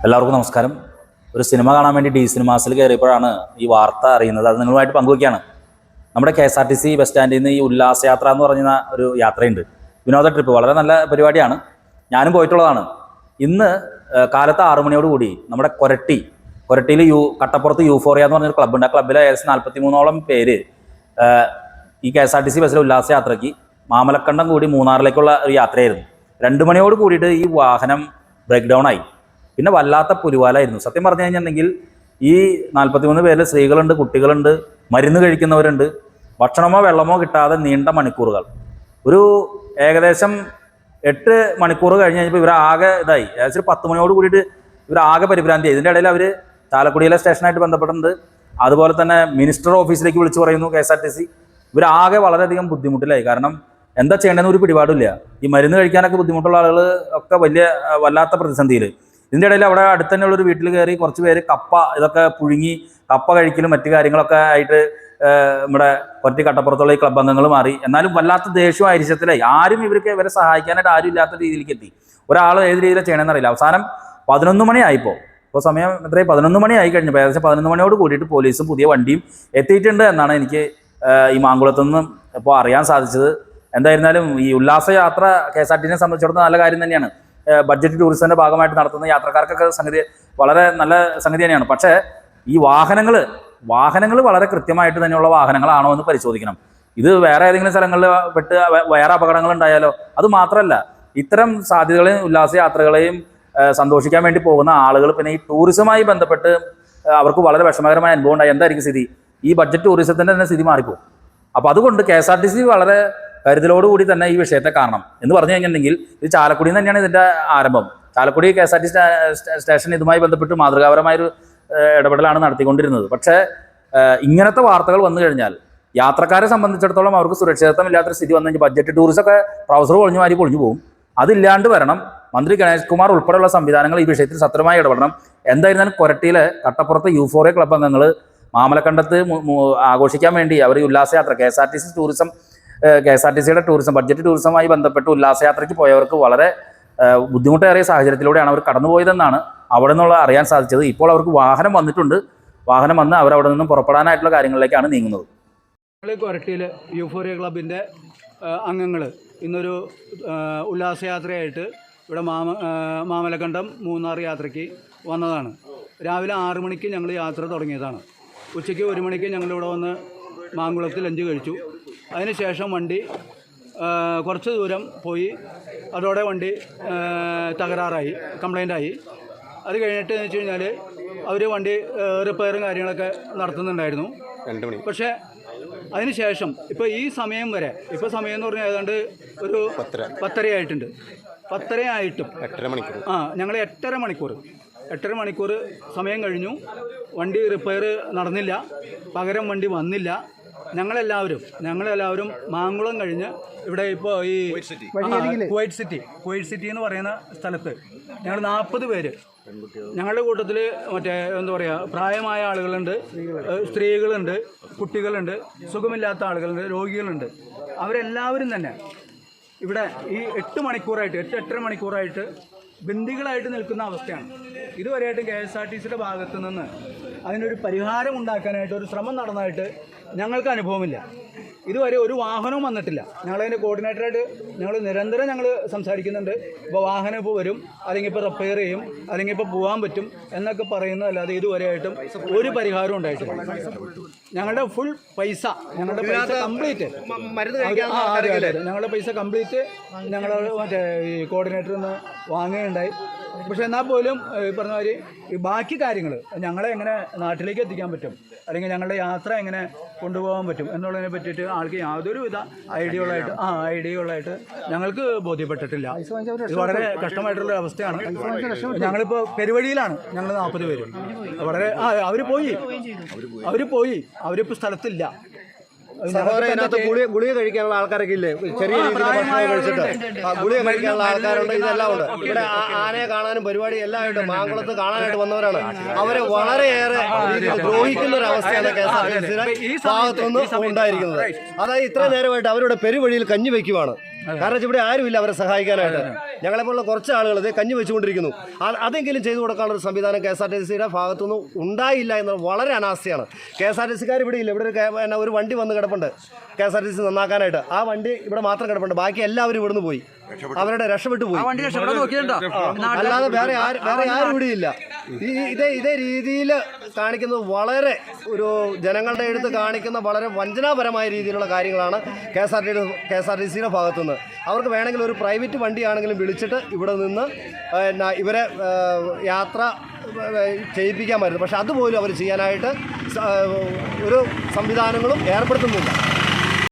എല്ലാവർക്കും നമസ്കാരം. ഒരു സിനിമ കാണാൻ വേണ്ടി ഡി സിനിമാസിൽ കയറിയപ്പോഴാണ് ഈ വാർത്ത അറിയുന്നത്. അത് നിങ്ങളുമായിട്ട് പങ്കുവയ്ക്കുകയാണ്. നമ്മുടെ KSRTC ബസ് സ്റ്റാൻഡിൽ നിന്ന് ഈ ഉല്ലാസയാത്ര എന്ന് പറയുന്ന ഒരു യാത്രയുണ്ട്. വിനോദ ട്രിപ്പ്, വളരെ നല്ല പരിപാടിയാണ്. ഞാനും പോയിട്ടുള്ളതാണ്. ഇന്ന് കാലത്ത് 6 മണിയോടുകൂടി നമ്മുടെ കൊരട്ടിയിൽ കട്ടപ്പുറത്ത് യൂഫോറിയ എന്ന് പറഞ്ഞൊരു ക്ലബ്ബുണ്ട്. ആ ക്ലബ്ബിലെ ഏകദേശം 43ഓളം പേര് ഈ KSRTC ബസ്സിലെ ഉല്ലാസയാത്രയ്ക്ക് മാമലക്കണ്ടം കൂടി മൂന്നാറിലേക്കുള്ള ഒരു യാത്രയായിരുന്നു. 2 മണിയോട് കൂടിയിട്ട് ഈ വാഹനം ബ്രേക്ക് ഡൗൺ ആയി. പിന്നെ വല്ലാത്ത പുലിവാലായിരുന്നു. സത്യം പറഞ്ഞു കഴിഞ്ഞിട്ടുണ്ടെങ്കിൽ ഈ 43 പേരിൽ സ്ത്രീകളുണ്ട്, കുട്ടികളുണ്ട്, മരുന്ന് കഴിക്കുന്നവരുണ്ട്. ഭക്ഷണമോ വെള്ളമോ കിട്ടാതെ നീണ്ട മണിക്കൂറുകൾ, ഒരു ഏകദേശം 8 മണിക്കൂർ കഴിഞ്ഞ് കഴിഞ്ഞപ്പോൾ ഇവരാകെ ഇതായി. ഏകദേശം 10 മണിയോട് കൂടിയിട്ട് ഇവരാകെ പരിഭ്രാന്തിയായി. ഇതിൻ്റെ ഇടയിൽ അവർ ചാലക്കുടിയിലെ സ്റ്റേഷനായിട്ട് ബന്ധപ്പെട്ടിട്ടുണ്ട്. അതുപോലെ തന്നെ മിനിസ്റ്റർ ഓഫീസിലേക്ക് വിളിച്ചു പറയുന്നു KSRTC. ഇവരാകെ വളരെയധികം ബുദ്ധിമുട്ടിലായി. കാരണം എന്താ ചെയ്യേണ്ടതെന്ന് ഒരു പിടിപാടില്ല. ഈ മരുന്ന് കഴിക്കാനൊക്കെ ബുദ്ധിമുട്ടുള്ള ആളുകൾ ഒക്കെ വല്ലാത്ത പ്രതിസന്ധിയിൽ. ഇതിൻ്റെ ഇടയിൽ അവിടെ അടുത്ത് തന്നെയുള്ളൊരു വീട്ടിൽ കയറി കുറച്ച് പേര് കപ്പ ഇതൊക്കെ പുഴുങ്ങി കപ്പ കഴിക്കലും മറ്റു കാര്യങ്ങളൊക്കെ ആയിട്ട് നമ്മുടെ കുറച്ച് കട്ടപ്പുറത്തുള്ള ഈ ക്ലബ് അംഗങ്ങൾ മാറി. എന്നാലും വല്ലാത്ത ദേഷ്യവും അരിശത്തിലായി. ആരും ഇവരെ സഹായിക്കാനായിട്ട് ആരും ഇല്ലാത്ത രീതിയിലേക്ക് എത്തി. ഒരാൾ ഏത് രീതിയിലാണ് ചെയ്യണമെന്ന് അറിയില്ല. അവസാനം 11 മണിയായിപ്പോൾ, സമയം എത്രയും 11 മണിയായി കഴിഞ്ഞപ്പോൾ ഏകദേശം 11 മണിയോട് കൂടിയിട്ട് പോലീസും പുതിയ വണ്ടിയും എത്തിയിട്ടുണ്ട് എന്നാണ് എനിക്ക് ഈ മാങ്കുളത്തുനിന്ന് ഇപ്പോൾ അറിയാൻ സാധിച്ചത്. എന്തായിരുന്നാലും ഈ ഉല്ലാസയാത്ര KSRTCയെ സംബന്ധിച്ചിടത്തോളം നല്ല കാര്യം തന്നെയാണ്. ബഡ്ജറ്റ് ടൂറിസത്തിൻ്റെ ഭാഗമായിട്ട് നടത്തുന്ന യാത്രക്കാർക്കൊക്കെ സംഗതി വളരെ നല്ല സംഗതി തന്നെയാണ്. പക്ഷേ ഈ വാഹനങ്ങൾ വളരെ കൃത്യമായിട്ട് തന്നെയുള്ള വാഹനങ്ങളാണോ എന്ന് പരിശോധിക്കണം. ഇത് വേറെ ഏതെങ്കിലും സ്ഥലങ്ങളിൽ പെട്ട് വേറെ അപകടങ്ങൾ ഉണ്ടായാലോ? അത് മാത്രമല്ല, ഇത്തരം സാധ്യതകളെയും ഉല്ലാസയാത്രകളെയും സന്തോഷിക്കാൻ വേണ്ടി പോകുന്ന ആളുകൾ പിന്നെ ഈ ടൂറിസവുമായി ബന്ധപ്പെട്ട് അവർക്ക് വളരെ വിഷമകരമായ അനുഭവം ഉണ്ടായി. എന്തായിരിക്കും സ്ഥിതി? ഈ ബഡ്ജറ്റ് ടൂറിസത്തിൻ്റെ തന്നെ സ്ഥിതി മാറിപ്പോകും. അപ്പോൾ അതുകൊണ്ട് KSRTC വളരെ കരുതലോടുകൂടി തന്നെ ഈ വിഷയത്തെ കാണണം എന്ന് പറഞ്ഞു കഴിഞ്ഞിട്ടുണ്ടെങ്കിൽ ഇത് ചാലക്കുടിയിൽ നിന്ന് തന്നെയാണ് ഇതിൻ്റെ ആരംഭം. ചാലക്കുടി KSRTC സ്റ്റേഷൻ ഇതുമായി ബന്ധപ്പെട്ട് മാതൃകാപരമായൊരു ഇടപെടലാണ് നടത്തിക്കൊണ്ടിരുന്നത്. പക്ഷേ ഇങ്ങനത്തെ വാർത്തകൾ വന്നു കഴിഞ്ഞാൽ യാത്രക്കാരെ സംബന്ധിച്ചിടത്തോളം അവർക്ക് സുരക്ഷിതത്വം ഇല്ലാത്തൊരു സ്ഥിതി വന്നു കഴിഞ്ഞാൽ ബഡ്ജറ്റ് ടൂറിസമൊക്കെ ട്രൗസർ പൊളിഞ്ഞു പോകും. അതില്ലാണ്ട് വരണം. മന്ത്രി ഗണേഷ് കുമാർ ഉൾപ്പെടെയുള്ള സംവിധാനങ്ങൾ ഈ വിഷയത്തിൽ സത്രമായി ഇടപെടണം. എന്തായിരുന്നാലും കൊരട്ടിയിലെ കട്ടപ്പുറത്തെ യൂഫോറിയ ക്ലബ് അംഗങ്ങൾ മാമലക്കണ്ടത്ത് ആഘോഷിക്കാൻ വേണ്ടി അവർ ഉല്ലാസയാത്ര KSRTCയുടെ ടൂറിസം ബഡ്ജറ്റ് ടൂറിസവുമായി ബന്ധപ്പെട്ട് ഉല്ലാസയാത്രയ്ക്ക് പോയവർക്ക് വളരെ ബുദ്ധിമുട്ടേറിയ സാഹചര്യത്തിലൂടെയാണ് അവർ കടന്നുപോയതെന്നാണ് അവിടെ നിന്നുള്ള അറിയാൻ സാധിച്ചത്. ഇപ്പോൾ അവർക്ക് വാഹനം വന്നിട്ടുണ്ട്. വാഹനം വന്ന് അവരവിടെ നിന്നും പുറപ്പെടാനായിട്ടുള്ള കാര്യങ്ങളിലേക്കാണ് നീങ്ങുന്നത്. കൊരട്ടിയിൽ യൂഫോറിയ ക്ലബിൻ്റെ അംഗങ്ങൾ ഇന്നൊരു ഉല്ലാസയാത്രയായിട്ട് ഇവിടെ മാമലക്കണ്ടം മൂന്നാർ യാത്രയ്ക്ക് വന്നതാണ്. രാവിലെ 6 മണിക്ക് ഞങ്ങൾ യാത്ര തുടങ്ങിയതാണ്. ഉച്ചയ്ക്ക് 1 മണിക്ക് ഞങ്ങളിവിടെ വന്ന് മാങ്കുളത്തിൽ ലഞ്ച് കഴിച്ചു. അതിനുശേഷം വണ്ടി കുറച്ച് ദൂരം പോയി. അതോടെ വണ്ടി തകരാറായി, കംപ്ലൈൻ്റായി. അത് കഴിഞ്ഞിട്ട് എന്ന് വെച്ച് കഴിഞ്ഞാൽ അവർ വണ്ടി റിപ്പയറും കാര്യങ്ങളൊക്കെ നടത്തുന്നുണ്ടായിരുന്നു. 2 മണി. പക്ഷേ അതിനുശേഷം ഇപ്പോൾ ഈ സമയം വരെ, ഇപ്പോൾ സമയം എന്ന് പറഞ്ഞാൽ ഏതാണ്ട് ഒരു 10:30 ആയിട്ടുണ്ട്. 10:30 ആയിട്ടും 8.5 മണിക്കൂർ ഞങ്ങൾ 8.5 മണിക്കൂർ സമയം കഴിഞ്ഞു. വണ്ടി റിപ്പയർ നടന്നില്ല, പകരം വണ്ടി വന്നില്ല. ഞങ്ങളെല്ലാവരും മാങ്കുളം കഴിഞ്ഞ് ഇവിടെ ഇപ്പോൾ ഈ കുവൈറ്റ് സിറ്റി എന്ന് പറയുന്ന സ്ഥലത്ത് ഞങ്ങൾ 40 പേര്, ഞങ്ങളുടെ കൂട്ടത്തിൽ എന്താ പറയുക, പ്രായമായ ആളുകളുണ്ട്, സ്ത്രീകളുണ്ട്, കുട്ടികളുണ്ട്, സുഖമില്ലാത്ത ആളുകളുണ്ട്, രോഗികളുണ്ട്. അവരെല്ലാവരും തന്നെ ഇവിടെ ഈ 8.5 മണിക്കൂറായിട്ട് ബന്ദികളായിട്ട് നിൽക്കുന്ന അവസ്ഥയാണ്. ഇതുവരെയായിട്ടും KSRTCയുടെ ഭാഗത്തു നിന്ന് അതിനൊരു പരിഹാരം ഉണ്ടാക്കാനായിട്ട് ഒരു ശ്രമം നടന്നതായിട്ട് ഞങ്ങൾക്ക് അനുഭവമില്ല. ഇതുവരെ ഒരു വാഹനവും വന്നിട്ടില്ല. ഞങ്ങളതിൻ്റെ കോർഡിനേറ്ററായിട്ട് നിരന്തരം സംസാരിക്കുന്നുണ്ട്. ഇപ്പോൾ വാഹനം ഇപ്പോൾ വരും, അല്ലെങ്കിൽ ഇപ്പോൾ റിപ്പയർ ചെയ്യും, അല്ലെങ്കിൽ ഇപ്പോൾ പോകാൻ പറ്റും എന്നൊക്കെ പറയുന്നതല്ലാതെ ഇതുവരെയായിട്ടും ഒരു പരിഹാരവും ഉണ്ടായിട്ടില്ല. ഞങ്ങളുടെ ഫുൾ പൈസ കംപ്ലീറ്റ് ഞങ്ങൾ ഈ കോർഡിനേറ്ററിൽ നിന്ന് വാങ്ങുകയുണ്ടായി. പക്ഷെ എന്നാൽ പോലും പറഞ്ഞ മാതിരി ഈ ബാക്കി കാര്യങ്ങൾ ഞങ്ങളെ എങ്ങനെ നാട്ടിലേക്ക് എത്തിക്കാൻ പറ്റും, അല്ലെങ്കിൽ ഞങ്ങളുടെ യാത്ര എങ്ങനെ കൊണ്ടുപോകാൻ പറ്റും എന്നുള്ളതിനെ പറ്റിയിട്ട് ആൾക്ക് യാതൊരുവിധ ഐഡിയകളായിട്ട് ഞങ്ങൾക്ക് ബോധ്യപ്പെട്ടിട്ടില്ല. ഇത് വളരെ കഷ്ടമായിട്ടുള്ള അവസ്ഥയാണ്. ഞങ്ങളിപ്പോൾ പെരുവഴിയിലാണ്. ഞങ്ങൾ 40 പേര് വളരെ അവരിപ്പോൾ സ്ഥലത്തില്ല. ഗുളിക കഴിക്കാനുള്ള ആൾക്കാരൊക്കെ ഇല്ലേ? ചെറിയ രീതിയിൽ ഭക്ഷണം കഴിച്ചിട്ട് ഗുളിക കഴിക്കാനുള്ള ആൾക്കാരുണ്ട്. ഇതെല്ലാം ഉണ്ട്. ഇവിടെ ആനയെ കാണാനും പരിപാടി എല്ലാമായിട്ട് മാങ്കുളത്ത് കാണാനായിട്ട് വന്നവരാണ്. അവരെ വളരെയേറെ ദ്രോഹിക്കുന്ന ഒരു അവസ്ഥയാണ് KSRTCയുടെ ഭാഗത്തുനിന്ന് ഉണ്ടായിരിക്കുന്നത്. അതായത് ഇത്ര നേരമായിട്ട് അവരുടെ പെരുവഴിയിൽ കഞ്ഞി വയ്ക്കുവാണ്. കാരണം ഇവിടെ ആരുമില്ല അവരെ സഹായിക്കാനായിട്ട്. ഞങ്ങളെപ്പോലുള്ള കുറച്ച് ആളുകൾ ഇത് കഞ്ഞി വെച്ചുകൊണ്ടിരിക്കുന്നു. അതെങ്കിലും ചെയ്തു കൊടുക്കാനുള്ള ഒരു സംവിധാനം KSRTCയുടെ ഭാഗത്തുനിന്ന് ഉണ്ടായില്ല എന്നത് വളരെ അനാസ്ഥയാണ്. KSRTCക്കാർ ഇവിടെ ഇല്ല. ഇവിടെ ഒരു വണ്ടി വന്ന് കിടപ്പുണ്ട് KSRTC നന്നാക്കാനായിട്ട്. ആ വണ്ടി ഇവിടെ മാത്രം കിടപ്പുണ്ട്. ബാക്കി എല്ലാവരും ഇവിടുന്ന് പോയി, അവരുടെ രക്ഷപ്പെട്ടു പോയി. അല്ലാതെ വേറെ ആരും ഇവിടെ ഇല്ല. ഇതേ രീതിയിൽ കാണിക്കുന്നത് വളരെ ഒരു ജനങ്ങളുടെ അടുത്ത് കാണിക്കുന്ന വളരെ വഞ്ചനാപരമായ രീതിയിലുള്ള കാര്യങ്ങളാണ് KSRTCയുടെ ഭാഗത്തുനിന്ന്. അവർക്ക് വേണമെങ്കിൽ ഒരു പ്രൈവറ്റ് വണ്ടിയാണെങ്കിലും വിളിച്ചിട്ട് ഇവിടെ നിന്ന് ഇവരെ യാത്ര ചെയ്യിപ്പിക്കാമായിരുന്നു. പക്ഷെ അതുപോലും അവർ ചെയ്യാനായിട്ട് ഒരു സംവിധാനങ്ങളും ഏർപ്പെടുത്തുന്നില്ല.